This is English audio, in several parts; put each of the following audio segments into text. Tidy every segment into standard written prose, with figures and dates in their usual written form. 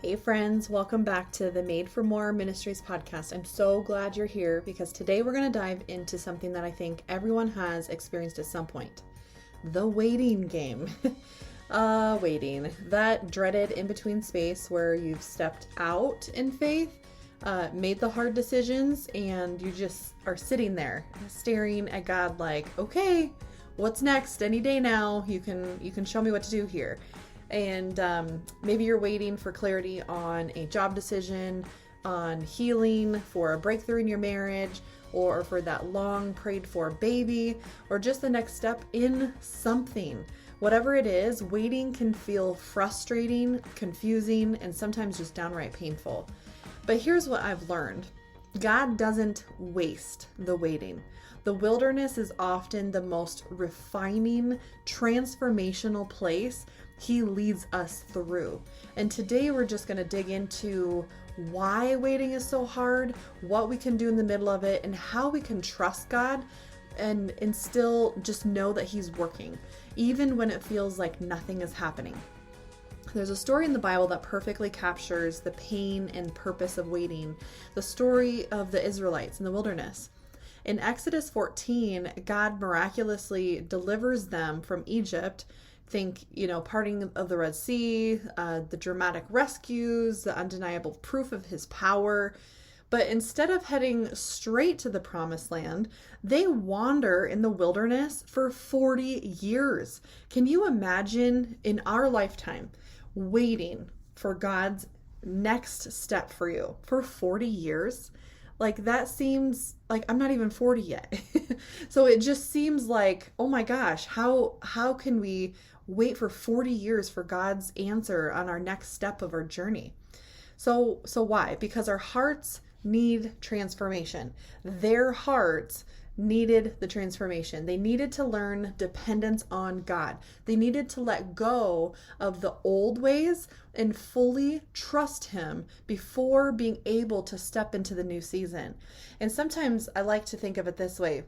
Hey friends, welcome back to the Made for More Ministries podcast. I'm so glad you're here because today we're going to dive into something that I think everyone has experienced at some point. The waiting game. Waiting. That dreaded in-between space where you've stepped out in faith, made the hard decisions, and you just are sitting there staring at God like, okay, what's next? Any day now, you can show me what to do here. And maybe you're waiting for clarity on a job decision, on healing, for a breakthrough in your marriage, or for that long prayed for baby, or just the next step in something. Whatever it is, waiting can feel frustrating, confusing, and sometimes just downright painful. But here's what I've learned. God doesn't waste the waiting. The wilderness is often the most refining, transformational place He leads us through. And today we're just going to dig into why waiting is so hard, what we can do in the middle of it, and how we can trust God and still just know that He's working, even when it feels like nothing is happening. There's a story in the Bible that perfectly captures the pain and purpose of waiting, the story of the Israelites in the wilderness. In Exodus 14, God miraculously delivers them from Egypt. Think, parting of the Red Sea, the dramatic rescues, the undeniable proof of His power. But instead of heading straight to the promised land, they wander in the wilderness for 40 years. Can you imagine in our lifetime waiting for God's next step for you for 40 years? Like, that seems like I'm not even 40 yet. So it just seems like, oh my gosh, how can we wait for 40 years for God's answer on our next step of our journey? So why? Because our hearts need transformation. Their hearts needed the transformation. They needed to learn dependence on God. They needed to let go of the old ways and fully trust Him before being able to step into the new season. And sometimes I like to think of it this way.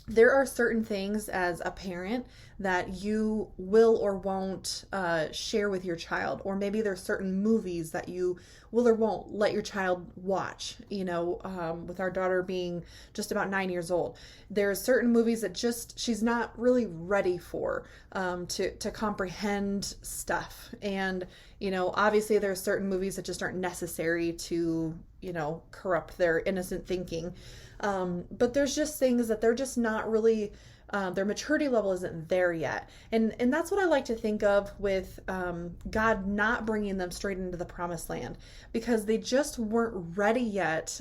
There are certain things as a parent that you will or won't share with your child, or maybe there's certain movies that you will or won't let your child watch. With our daughter being just about 9 years old, there's certain movies that she's not really ready for to comprehend stuff. And obviously there's certain movies that just aren't necessary to corrupt their innocent thinking. But there's just things that they're just not really, their maturity level isn't there yet. And that's what I like to think of with God not bringing them straight into the promised land, because they just weren't ready yet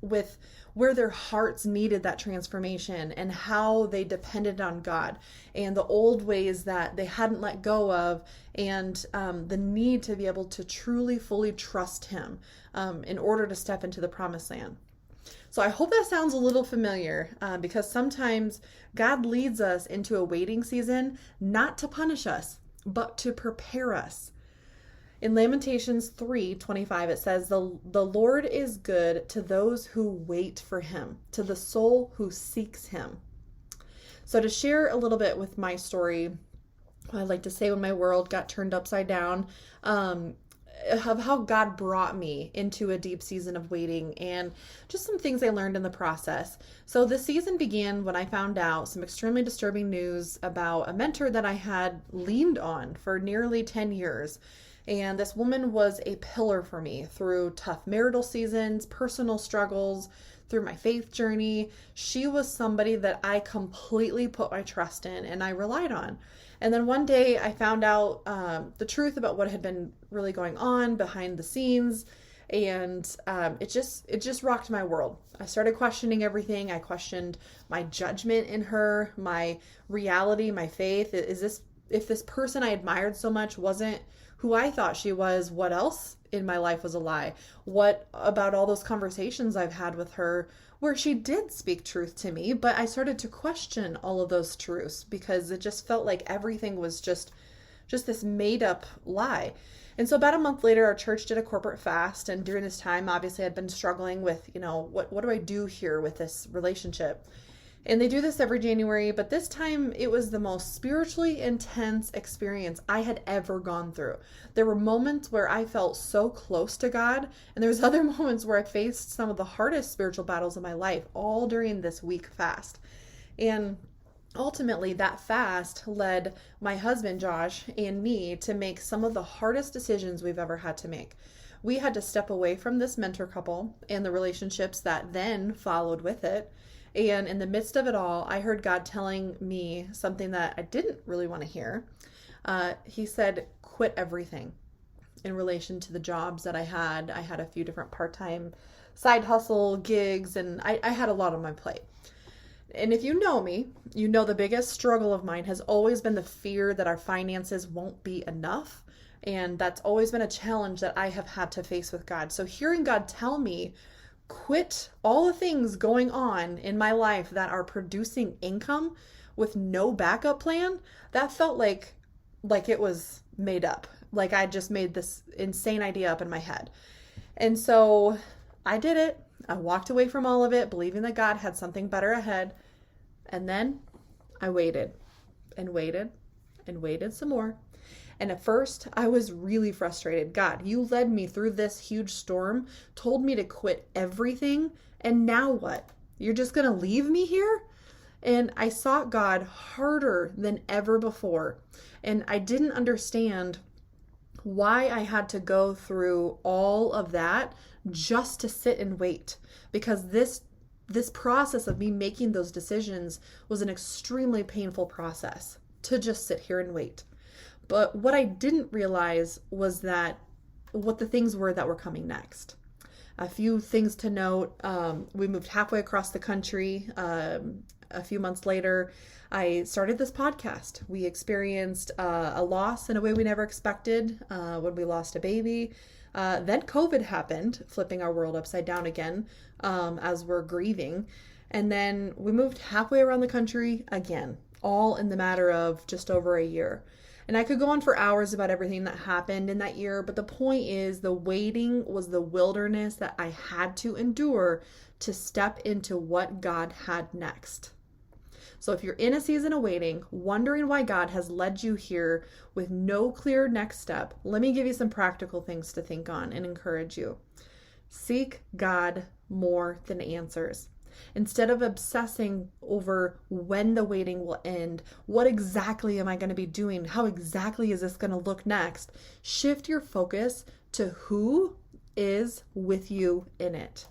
with where their hearts needed that transformation and how they depended on God and the old ways that they hadn't let go of, and the need to be able to truly, fully trust Him in order to step into the promised land. So I hope that sounds a little familiar because sometimes God leads us into a waiting season, not to punish us, but to prepare us. In Lamentations 3:25, it says, the Lord is good to those who wait for Him, to the soul who seeks Him. So to share a little bit with my story, I like to say when my world got turned upside down, of how God brought me into a deep season of waiting and just some things I learned in the process. So the season began when I found out some extremely disturbing news about a mentor that I had leaned on for nearly 10 years. And this woman was a pillar for me through tough marital seasons, personal struggles, through my faith journey. She was somebody that I completely put my trust in and I relied on. And then one day I found out the truth about what had been really going on behind the scenes. And it just rocked my world. I started questioning everything. I questioned my judgment in her, my reality, my faith. If this person I admired so much wasn't who I thought she was, what else in my life was a lie? What about all those conversations I've had with her where she did speak truth to me, but I started to question all of those truths because it just felt like everything was just this made up lie. And so about a month later, our church did a corporate fast. And during this time, obviously I'd been struggling with, what do I do here with this relationship? And they do this every January, but this time it was the most spiritually intense experience I had ever gone through. There were moments where I felt so close to God, and there was other moments where I faced some of the hardest spiritual battles of my life, all during this week fast. And ultimately, that fast led my husband, Josh, and me to make some of the hardest decisions we've ever had to make. We had to step away from this mentor couple and the relationships that then followed with it. And in the midst of it all, I heard God telling me something that I didn't really want to hear. He said, quit everything in relation to the jobs that I had. I had a few different part-time side hustle gigs, and I had a lot on my plate. And if you know me, you know the biggest struggle of mine has always been the fear that our finances won't be enough. And that's always been a challenge that I have had to face with God. So hearing God tell me, quit all the things going on in my life that are producing income with no backup plan, that felt like it was made up. Like I just made this insane idea up in my head. And so I did it. I walked away from all of it, believing that God had something better ahead. And then I waited and waited and waited some more. And at first, I was really frustrated. God, you led me through this huge storm, told me to quit everything, and now what? You're just going to leave me here? And I sought God harder than ever before. And I didn't understand why I had to go through all of that just to sit and wait. Because this process of me making those decisions was an extremely painful process to just sit here and wait. But what I didn't realize was that what the things were that were coming next. A few things to note. We moved halfway across the country. A few months later, I started this podcast. We experienced a loss in a way we never expected when we lost a baby. Then COVID happened, flipping our world upside down again as we're grieving. And then we moved halfway around the country again, all in the matter of just over a year. And I could go on for hours about everything that happened in that year, but the point is the waiting was the wilderness that I had to endure to step into what God had next. So if you're in a season of waiting, wondering why God has led you here with no clear next step, let me give you some practical things to think on and encourage you. Seek God more than answers. Instead of obsessing over when the waiting will end, what exactly am I going to be doing? How exactly is this going to look next? Shift your focus to who is with you in it.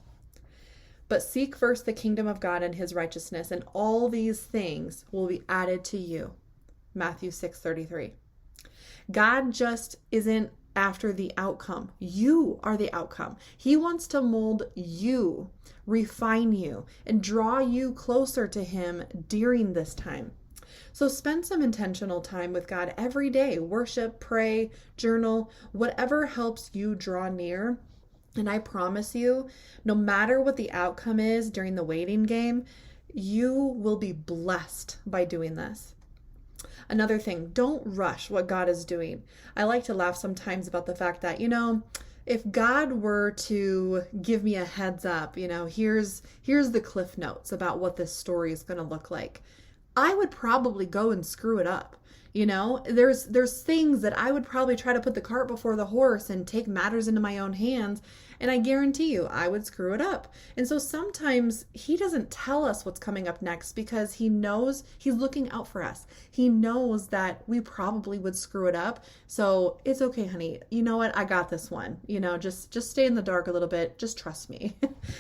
But seek first the kingdom of God and his righteousness, and all these things will be added to you. Matthew 6:33. God just isn't after the outcome. You are the outcome. He wants to mold you, refine you, and draw you closer to him during this time. So spend some intentional time with God every day. Worship, pray, journal, whatever helps you draw near. And I promise you, no matter what the outcome is during the waiting game, you will be blessed by doing this. Another thing, don't rush what God is doing. I like to laugh sometimes about the fact that, if God were to give me a heads up, here's the cliff notes about what this story is going to look like, I would probably go and screw it up. There's things that I would probably try to put the cart before the horse and take matters into my own hands. And I guarantee you, I would screw it up. And so sometimes he doesn't tell us what's coming up next because he knows he's looking out for us. He knows that we probably would screw it up. So it's okay, honey. You know what? I got this one. Just stay in the dark a little bit. Just trust me.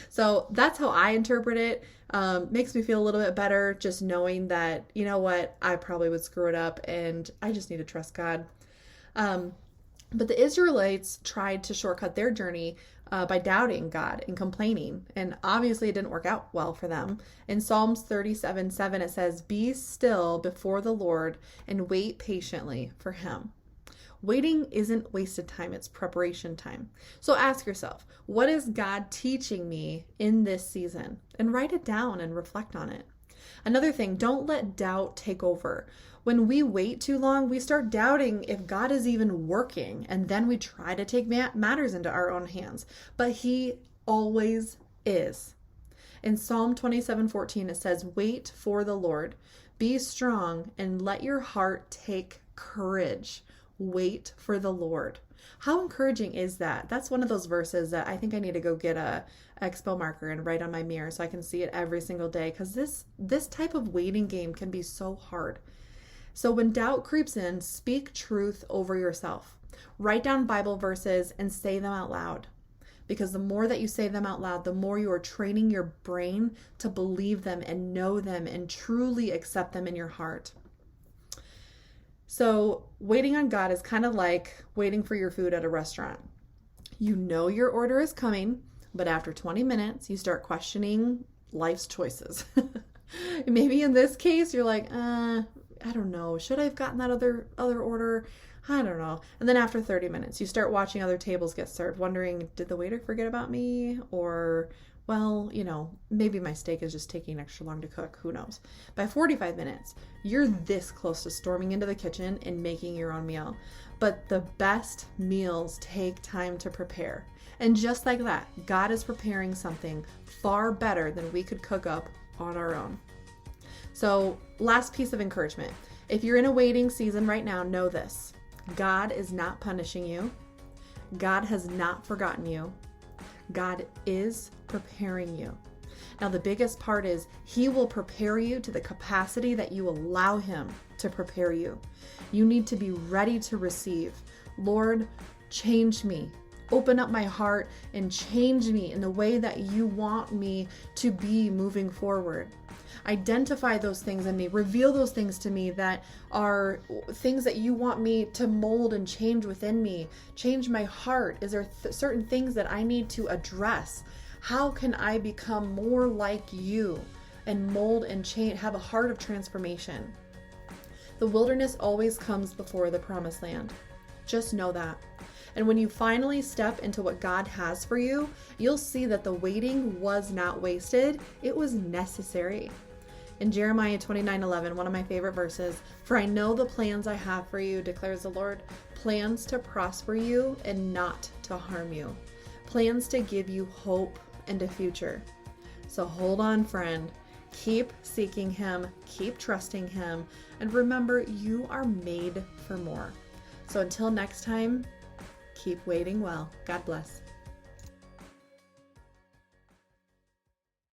So that's how I interpret it. Makes me feel a little bit better just knowing that, you know what? I probably would screw it up and I just need to trust God. But the Israelites tried to shortcut their journey by doubting God and complaining. And obviously it didn't work out well for them. In Psalms 37:7, it says, "Be still before the Lord and wait patiently for him." Waiting isn't wasted time, it's preparation time. So ask yourself, what is God teaching me in this season? And write it down and reflect on it. Another thing, don't let doubt take over. When we wait too long, we start doubting if God is even working, and then we try to take matters into our own hands. But he always is. In Psalm 27:14, it says, "Wait for the Lord. Be strong and let your heart take courage. Wait for the Lord." How encouraging is that? That's one of those verses that I think I need to go get a expo marker and write on my mirror so I can see it every single day, because this type of waiting game can be so hard. So when doubt creeps in, speak truth over yourself. Write down Bible verses and say them out loud. Because the more that you say them out loud, the more you are training your brain to believe them and know them and truly accept them in your heart. So waiting on God is kind of like waiting for your food at a restaurant. You know your order is coming, but after 20 minutes, you start questioning life's choices. Maybe in this case, you're like, I don't know. Should I have gotten that other order? I don't know. And then after 30 minutes, you start watching other tables get served, wondering, did the waiter forget about me? Or, well, maybe my steak is just taking extra long to cook. Who knows? By 45 minutes, you're this close to storming into the kitchen and making your own meal. But the best meals take time to prepare. And just like that, God is preparing something far better than we could cook up on our own. So, last piece of encouragement. If you're in a waiting season right now, know this. God is not punishing you. God has not forgotten you. God is preparing you. Now, the biggest part is He will prepare you to the capacity that you allow Him to prepare you. You need to be ready to receive. Lord, change me. Open up my heart and change me in the way that you want me to be moving forward. Identify those things in me. Reveal those things to me that are things that you want me to mold and change within me. Change my heart. Is there certain things that I need to address? How can I become more like you and mold and change, have a heart of transformation? The wilderness always comes before the promised land. Just know that. And when you finally step into what God has for you, you'll see that the waiting was not wasted. It was necessary. In Jeremiah 29:11, one of my favorite verses, "For I know the plans I have for you, declares the Lord, plans to prosper you and not to harm you, plans to give you hope and a future." So hold on, friend. Keep seeking Him, keep trusting Him, and remember, you are made for more. So until next time, keep waiting well. God bless.